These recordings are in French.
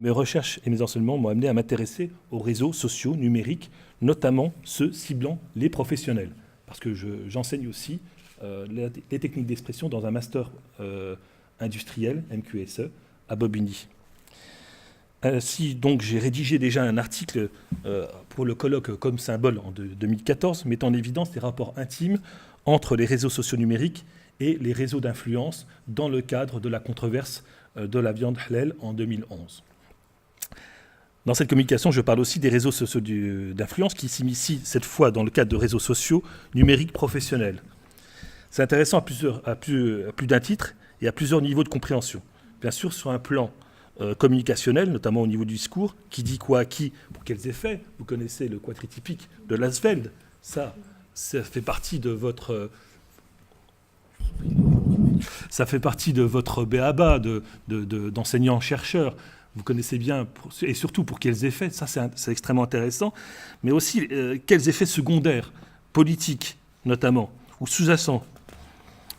Mes recherches et mes enseignements m'ont amené à m'intéresser aux réseaux sociaux numériques, notamment ceux ciblant les professionnels. Parce que j'enseigne aussi les techniques d'expression dans un master industriel, MQSE, à Bobigny. Ainsi, donc, j'ai rédigé déjà un article pour le colloque Comme symbole en 2014, mettant en évidence les rapports intimes entre les réseaux sociaux numériques et les réseaux d'influence dans le cadre de la controverse de la viande halal en 2011. Dans cette communication, je parle aussi des réseaux sociaux d'influence qui s'initient cette fois dans le cadre de réseaux sociaux numériques professionnels. C'est intéressant à plus d'un titre et à plusieurs niveaux de compréhension. Bien sûr, sur un plan communicationnel, notamment au niveau du discours, qui dit quoi à qui, pour quels effets. Vous connaissez le quadritypique de Lassfeld. Ça fait partie de votre... Ça fait partie de votre b.a.-ba d'enseignant-chercheur. Vous connaissez bien, et surtout pour quels effets, ça c'est extrêmement intéressant, mais aussi quels effets secondaires, politiques notamment, ou sous-jacents.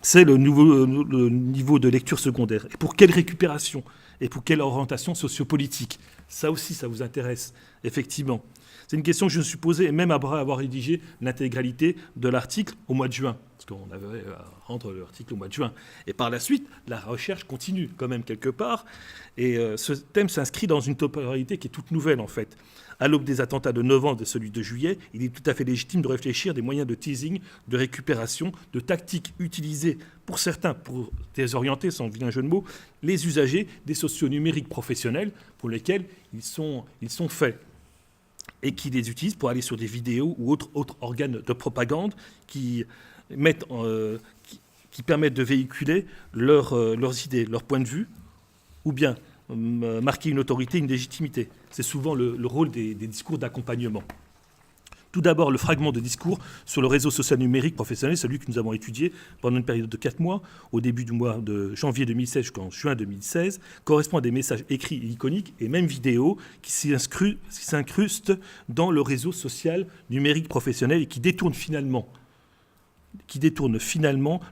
C'est le niveau de lecture secondaire. Et pour quelle récupération ? Et pour quelle orientation sociopolitique ? Ça aussi, ça vous intéresse, effectivement. C'est une question que je me suis posée, même après avoir rédigé l'intégralité de l'article au mois de juin, parce qu'on avait à rendre l'article au mois de juin. Et par la suite, la recherche continue quand même quelque part, et ce thème s'inscrit dans une temporalité qui est toute nouvelle, en fait. À l'aube des attentats de novembre et celui de juillet, il est tout à fait légitime de réfléchir des moyens de teasing, de récupération, de tactiques utilisées pour certains, pour désorienter, sans vilain jeu de mots, les usagers des sociaux numériques professionnels pour lesquels ils sont faits et qui les utilisent pour aller sur des vidéos ou autres organes de propagande qui permettent de véhiculer leurs idées, leurs points de vue, ou bien marquer une autorité, une légitimité. C'est souvent le rôle des discours d'accompagnement. Tout d'abord, le fragment de discours sur le réseau social numérique professionnel, celui que nous avons étudié pendant une période de 4 mois, au début du mois de janvier 2016 jusqu'en juin 2016, correspond à des messages écrits et iconiques et même vidéos qui s'incrustent dans le réseau social numérique professionnel et qui détournent finalement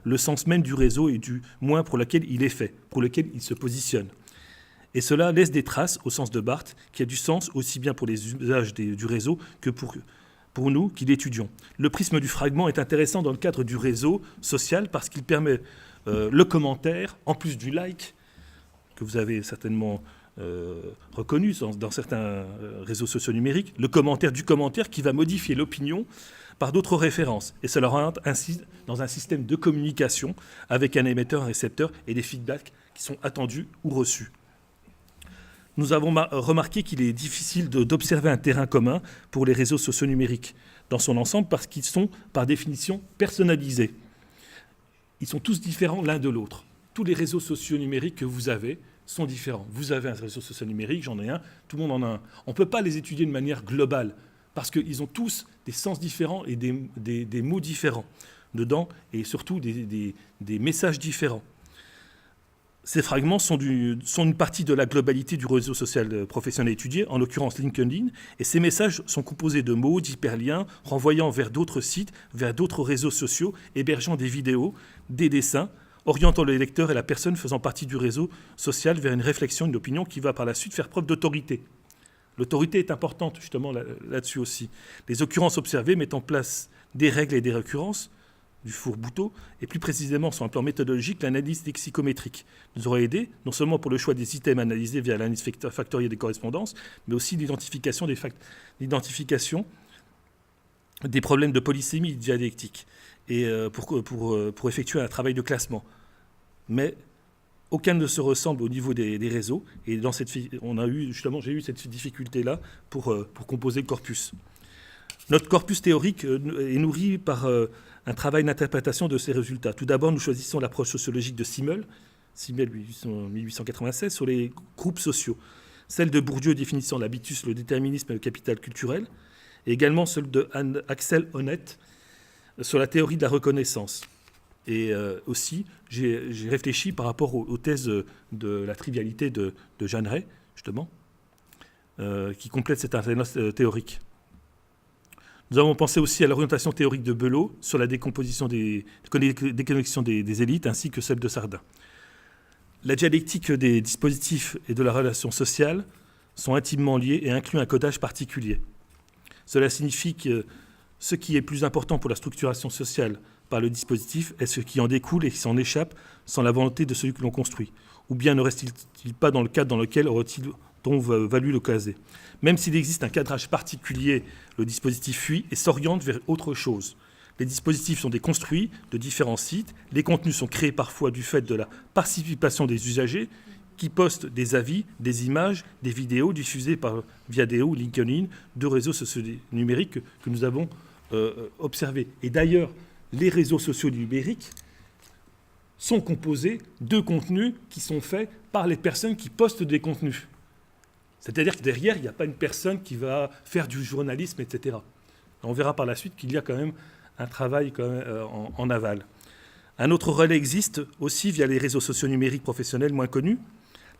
le sens même du réseau et du moins pour lequel il est fait, pour lequel il se positionne. Et cela laisse des traces, au sens de Barthes, qui a du sens aussi bien pour les usages du réseau que pour nous qui l'étudions. Le prisme du fragment est intéressant dans le cadre du réseau social parce qu'il permet le commentaire, en plus du like, que vous avez certainement reconnu dans certains réseaux sociaux numériques, le commentaire du commentaire qui va modifier l'opinion par d'autres références. Et cela rentre ainsi dans un système de communication avec un émetteur, un récepteur et des feedbacks qui sont attendus ou reçus. Nous avons remarqué qu'il est difficile d'observer un terrain commun pour les réseaux sociaux numériques dans son ensemble parce qu'ils sont, par définition, personnalisés. Ils sont tous différents l'un de l'autre. Tous les réseaux sociaux numériques que vous avez sont différents. Vous avez un réseau social numérique, j'en ai un, tout le monde en a un. On ne peut pas les étudier de manière globale parce qu'ils ont tous des sens différents et des mots différents dedans et surtout des messages différents. Ces fragments sont une partie de la globalité du réseau social professionnel étudié, en l'occurrence LinkedIn, et ces messages sont composés de mots, d'hyperliens, renvoyant vers d'autres sites, vers d'autres réseaux sociaux, hébergeant des vidéos, des dessins, orientant le lecteur et la personne faisant partie du réseau social vers une réflexion, une opinion qui va par la suite faire preuve d'autorité. L'autorité est importante justement là-dessus aussi. Les occurrences observées mettent en place des règles et des récurrences, du Four-Bouteau, et plus précisément sur un plan méthodologique, l'analyse lexicométrique nous aurait aidé, non seulement pour le choix des items analysés via l'analyse factorielle des correspondances, mais aussi l'identification des problèmes de polysémie dialectique, et pour effectuer un travail de classement. Mais aucun ne se ressemble au niveau des réseaux, et j'ai eu cette difficulté-là pour composer le corpus. Notre corpus théorique est nourri par un travail d'interprétation de ces résultats. Tout d'abord, nous choisissons l'approche sociologique de Simmel 1896, sur les groupes sociaux. Celle de Bourdieu définissant l'habitus, le déterminisme et le capital culturel. Et également celle de Axel Honneth sur la théorie de la reconnaissance. Et aussi, j'ai réfléchi par rapport aux thèses de la trivialité de Jeanne Rey, justement, qui complète cette alternance théorique. Nous avons pensé aussi à l'orientation théorique de Belot sur la déconnexion des élites ainsi que celle de Sardin. La dialectique des dispositifs et de la relation sociale sont intimement liés et incluent un codage particulier. Cela signifie que ce qui est plus important pour la structuration sociale par le dispositif est ce qui en découle et qui s'en échappe sans la volonté de celui que l'on construit. Ou bien ne reste-t-il pas dans le cadre dans lequel aurait-il valu le caser. Même s'il existe un cadrage particulier, le dispositif fuit et s'oriente vers autre chose. Les dispositifs sont déconstruits de différents sites. Les contenus sont créés parfois du fait de la participation des usagers qui postent des avis, des images, des vidéos diffusées par Viadeo, LinkedIn, deux réseaux sociaux numériques que nous avons observés. Et d'ailleurs, les réseaux sociaux numériques sont composés de contenus qui sont faits par les personnes qui postent des contenus. C'est-à-dire que derrière, il n'y a pas une personne qui va faire du journalisme, etc. On verra par la suite qu'il y a quand même un travail quand même, en aval. Un autre relais existe aussi via les réseaux sociaux numériques professionnels moins connus.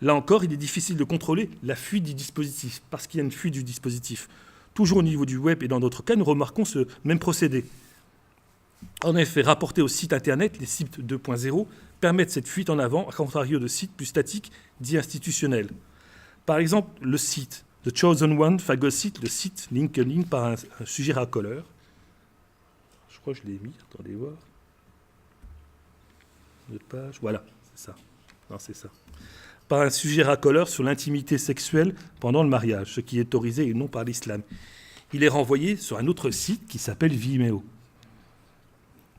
Là encore, il est difficile de contrôler la fuite du dispositif, parce qu'il y a une fuite du dispositif. Toujours au niveau du web et dans d'autres cas, nous remarquons ce même procédé. En effet, rapportés aux sites Internet, les sites 2.0 permettent cette fuite en avant, à contrario de sites plus statiques, dits institutionnels. Par exemple, le site The Chosen One phagocyte le site LinkedIn par un sujet racoleur. Je crois que je l'ai mis, attendez voir. Une page, voilà, c'est ça. Non, c'est ça. Par un sujet racoleur sur l'intimité sexuelle pendant le mariage, ce qui est autorisé et non par l'islam. Il est renvoyé sur un autre site qui s'appelle Vimeo,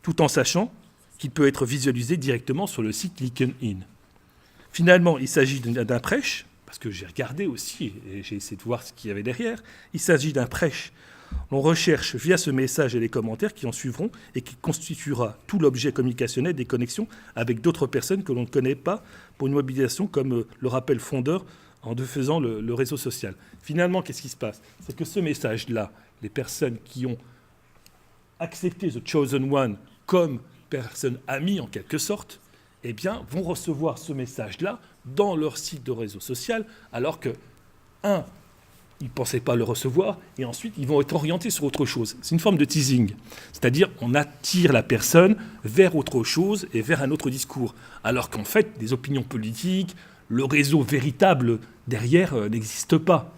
tout en sachant qu'il peut être visualisé directement sur le site LinkedIn. Finalement, il s'agit d'un prêche, parce que j'ai regardé aussi et j'ai essayé de voir ce qu'il y avait derrière. Il s'agit d'un prêche. On recherche via ce message et les commentaires qui en suivront et qui constituera tout l'objet communicationnel des connexions avec d'autres personnes que l'on ne connaît pas pour une mobilisation comme le rappelle Fondeur en faisant le réseau social. Finalement, qu'est-ce qui se passe? C'est que ce message-là, les personnes qui ont accepté The Chosen One comme personne amie en quelque sorte, eh bien, vont recevoir ce message-là dans leur site de réseau social, alors que, ils ne pensaient pas le recevoir, et ensuite, ils vont être orientés sur autre chose. C'est une forme de teasing. C'est-à-dire, on attire la personne vers autre chose et vers un autre discours. Alors qu'en fait, des opinions politiques, le réseau véritable derrière n'existe pas.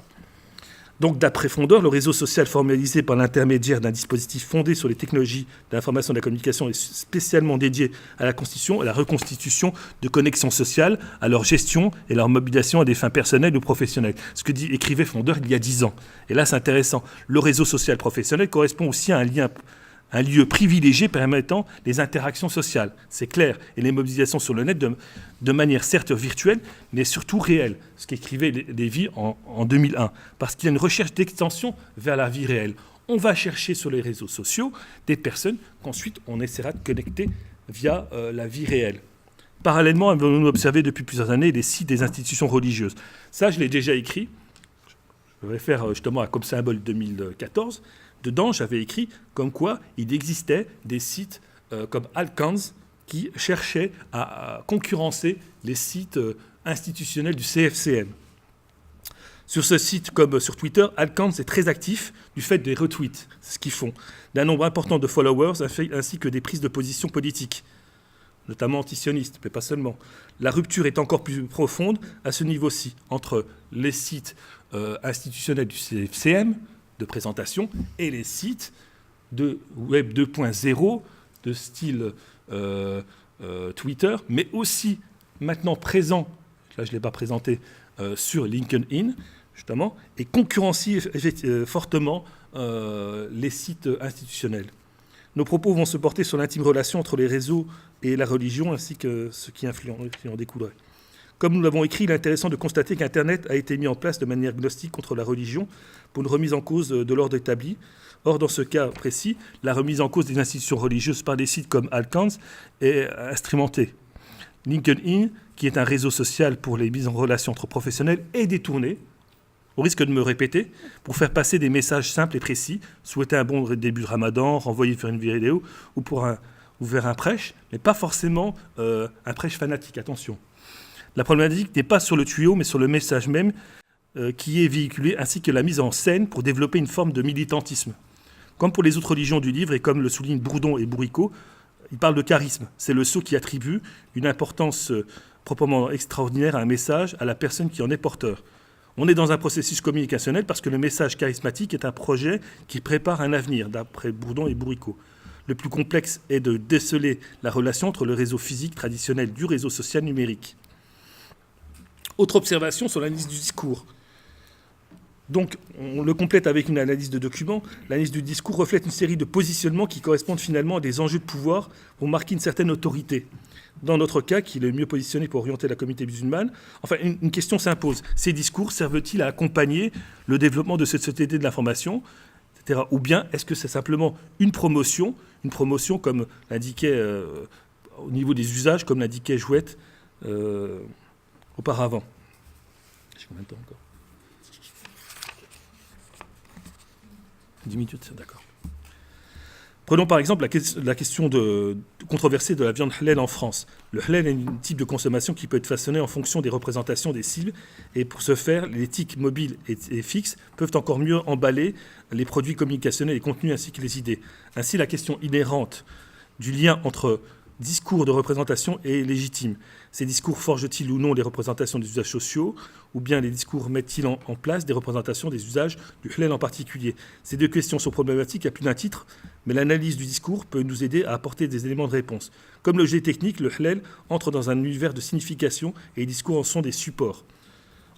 Donc, d'après Fondeur, le réseau social formalisé par l'intermédiaire d'un dispositif fondé sur les technologies de l'information et de la communication est spécialement dédié à la constitution et à la reconstitution de connexions sociales, à leur gestion et leur mobilisation à des fins personnelles ou professionnelles. Ce que écrivait Fondeur il y a 10 ans. Et là, c'est intéressant. Le réseau social professionnel correspond aussi à un lieu privilégié permettant les interactions sociales. C'est clair. Et les mobilisations sur le net de manière certes virtuelle, mais surtout réelle. Ce qu'écrivait Lévy en 2001. Parce qu'il y a une recherche d'extension vers la vie réelle. On va chercher sur les réseaux sociaux des personnes qu'ensuite on essaiera de connecter via la vie réelle. Parallèlement, avons-nous observé depuis plusieurs années les sites des institutions religieuses. Ça, je l'ai déjà écrit. Je vais faire justement à Comme Symbole 2014. Dedans, j'avais écrit comme quoi il existait des sites comme Alcans qui cherchaient à concurrencer les sites institutionnels du CFCM. Sur ce site, comme sur Twitter, Alcans est très actif du fait des retweets, c'est ce qu'ils font, d'un nombre important de followers ainsi que des prises de position politiques, notamment antisionistes, mais pas seulement. La rupture est encore plus profonde à ce niveau-ci, entre les sites institutionnels du CFCM, de présentation, et les sites de Web 2.0 de style Twitter, mais aussi maintenant présents, là je ne l'ai pas présenté, sur LinkedIn, justement, et concurrencie fortement les sites institutionnels. Nos propos vont se porter sur l'intime relation entre les réseaux et la religion, ainsi que ce qui en découlerait. Comme nous l'avons écrit, il est intéressant de constater qu'Internet a été mis en place de manière gnostique contre la religion pour une remise en cause de l'ordre établi. Or, dans ce cas précis, la remise en cause des institutions religieuses par des sites comme Alcans est instrumentée. LinkedIn, qui est un réseau social pour les mises en relation entre professionnels, est détourné, au risque de me répéter, pour faire passer des messages simples et précis, souhaiter un bon début de Ramadan, renvoyer vers une vidéo ou vers un prêche, mais pas forcément un prêche fanatique, attention. La problématique n'est pas sur le tuyau, mais sur le message même qui est véhiculé, ainsi que la mise en scène pour développer une forme de militantisme. Comme pour les autres religions du livre, et comme le soulignent Bourdon et Bourricot, il parle de charisme. C'est le sceau qui attribue une importance proprement extraordinaire à un message à la personne qui en est porteur. On est dans un processus communicationnel parce que le message charismatique est un projet qui prépare un avenir, d'après Bourdon et Bourriquot. Le plus complexe est de déceler la relation entre le réseau physique traditionnel du réseau social numérique. Autre observation sur l'analyse du discours. Donc, on le complète avec une analyse de documents. L'analyse du discours reflète une série de positionnements qui correspondent finalement à des enjeux de pouvoir pour marquer une certaine autorité. Dans notre cas, qui est le mieux positionné pour orienter la communauté musulmane, enfin, une question s'impose. Ces discours servent-ils à accompagner le développement de cette société de l'information, etc. Ou bien est-ce que c'est simplement une promotion comme l'indiquait au niveau des usages, comme l'indiquait Jouette auparavant. J'ai combien de temps encore ? 10 minutes, d'accord. Prenons par exemple la question controversée de la viande halal en France. Le halal est un type de consommation qui peut être façonné en fonction des représentations des cibles. Et pour ce faire, les tics mobiles et fixes peuvent encore mieux emballer les produits communicationnels et contenus ainsi que les idées. Ainsi, la question inhérente du lien entre discours de représentation est légitime. Ces discours forgent-ils ou non les représentations des usages sociaux, ou bien les discours mettent-ils en place des représentations des usages du halal en particulier? Ces deux questions sont problématiques à plus d'un titre, mais l'analyse du discours peut nous aider à apporter des éléments de réponse. Comme le jet technique, le halal entre dans un univers de signification et les discours en sont des supports.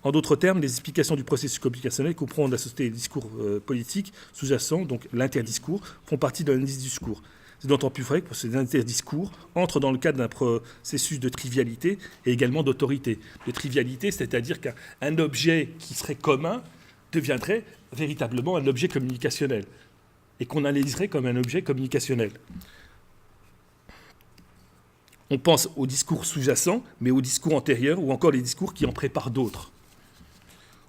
En d'autres termes, les explications du processus communicationnel comprennent la société et les discours politiques sous-jacents, donc l'interdiscours, font partie de l'analyse du discours. C'est d'autant plus vrai que ces interdiscours entrent dans le cadre d'un processus de trivialité et également d'autorité. De trivialité, c'est-à-dire qu'un objet qui serait commun deviendrait véritablement un objet communicationnel et qu'on analyserait comme un objet communicationnel. On pense aux discours sous-jacents, mais aux discours antérieurs ou encore les discours qui en préparent d'autres.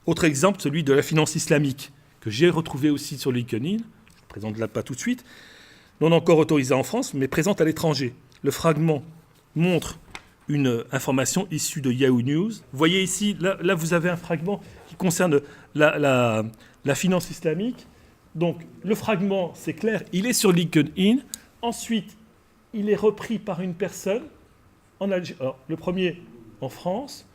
Autre exemple, celui de la finance islamique, que j'ai retrouvé aussi sur LinkedIn, je ne présente là pas tout de suite, non encore autorisée en France, mais présente à l'étranger. Le fragment montre une information issue de Yahoo News. Vous voyez ici, là vous avez un fragment qui concerne la finance islamique. Donc le fragment, c'est clair, il est sur LinkedIn. Ensuite, il est repris par une personne en Algérie. Alors, le premier en France,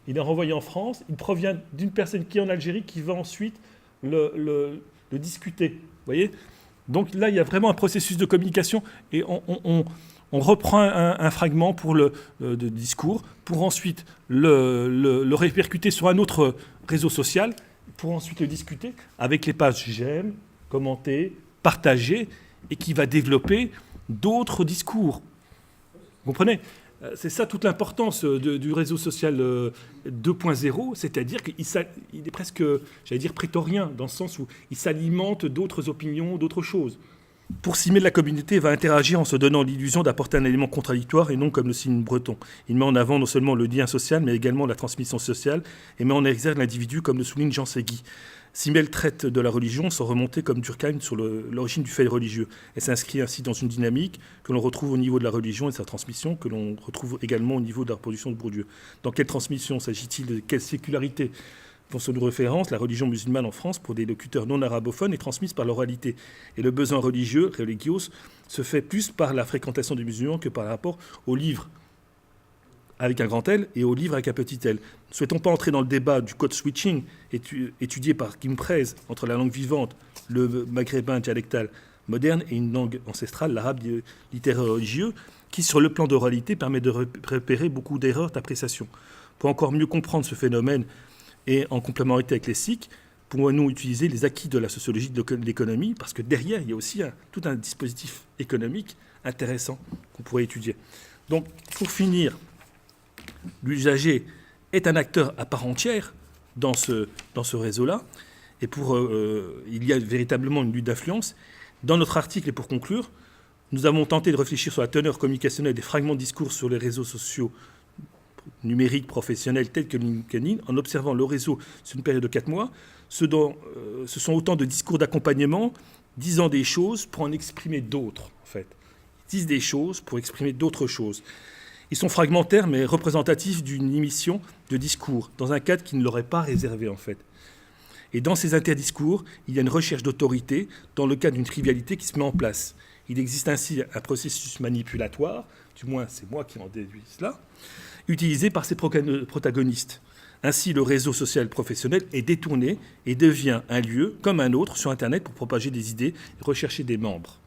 il est renvoyé en France. Il provient d'une personne qui est en Algérie qui va ensuite le discuter. Vous voyez ? Donc là, il y a vraiment un processus de communication et on reprend un fragment pour de discours pour ensuite le répercuter sur un autre réseau social pour ensuite le discuter avec les pages j'aime, commenter, partager et qui va développer d'autres discours. Vous comprenez ? C'est ça toute l'importance du réseau social 2.0, c'est-à-dire qu'il est presque, j'allais dire, prétorien, dans le sens où il s'alimente d'autres opinions, d'autres choses. Pour s'y mettre, la communauté va interagir en se donnant l'illusion d'apporter un élément contradictoire et non comme le signe breton. Il met en avant non seulement le lien social, mais également la transmission sociale et met en exergue l'individu, comme le souligne Jean Segui. Simmel traite de la religion sans remonter comme Durkheim sur l'origine du fait religieux. Elle s'inscrit ainsi dans une dynamique que l'on retrouve au niveau de la religion et de sa transmission, que l'on retrouve également au niveau de la reproduction de Bourdieu. Dans quelle transmission s'agit-il de quelle sécularité? Pour son référence, la religion musulmane en France, pour des locuteurs non arabophones, est transmise par l'oralité. Et le besoin religieux, religios, se fait plus par la fréquentation des musulmans que par rapport aux livres avec un grand L et au livre avec un petit L. Ne souhaitons pas entrer dans le débat du code switching étudié par Kim Prez entre la langue vivante, le maghrébin dialectal moderne et une langue ancestrale, l'arabe littéraire religieux, qui sur le plan d'oralité permet de repérer beaucoup d'erreurs d'appréciation. Pour encore mieux comprendre ce phénomène et en complémentarité avec les SIC, pouvons-nous utiliser les acquis de la sociologie de l'économie, parce que derrière, il y a aussi tout un dispositif économique intéressant qu'on pourrait étudier. Donc, pour finir, l'usager est un acteur à part entière dans ce réseau-là, et il y a véritablement une lutte d'influence. Dans notre article, et pour conclure, nous avons tenté de réfléchir sur la teneur communicationnelle des fragments de discours sur les réseaux sociaux numériques professionnels tels que LinkedIn, en observant le réseau sur une période de 4 mois. Ce sont autant de discours d'accompagnement disant des choses pour en exprimer d'autres, en fait. Ils disent des choses pour exprimer d'autres choses. Ils sont fragmentaires, mais représentatifs d'une émission de discours, dans un cadre qui ne leur est pas réservé, en fait. Et dans ces interdiscours, il y a une recherche d'autorité dans le cas d'une trivialité qui se met en place. Il existe ainsi un processus manipulatoire, du moins c'est moi qui en déduis cela, utilisé par ces protagonistes. Ainsi, le réseau social professionnel est détourné et devient un lieu, comme un autre, sur Internet pour propager des idées et rechercher des membres.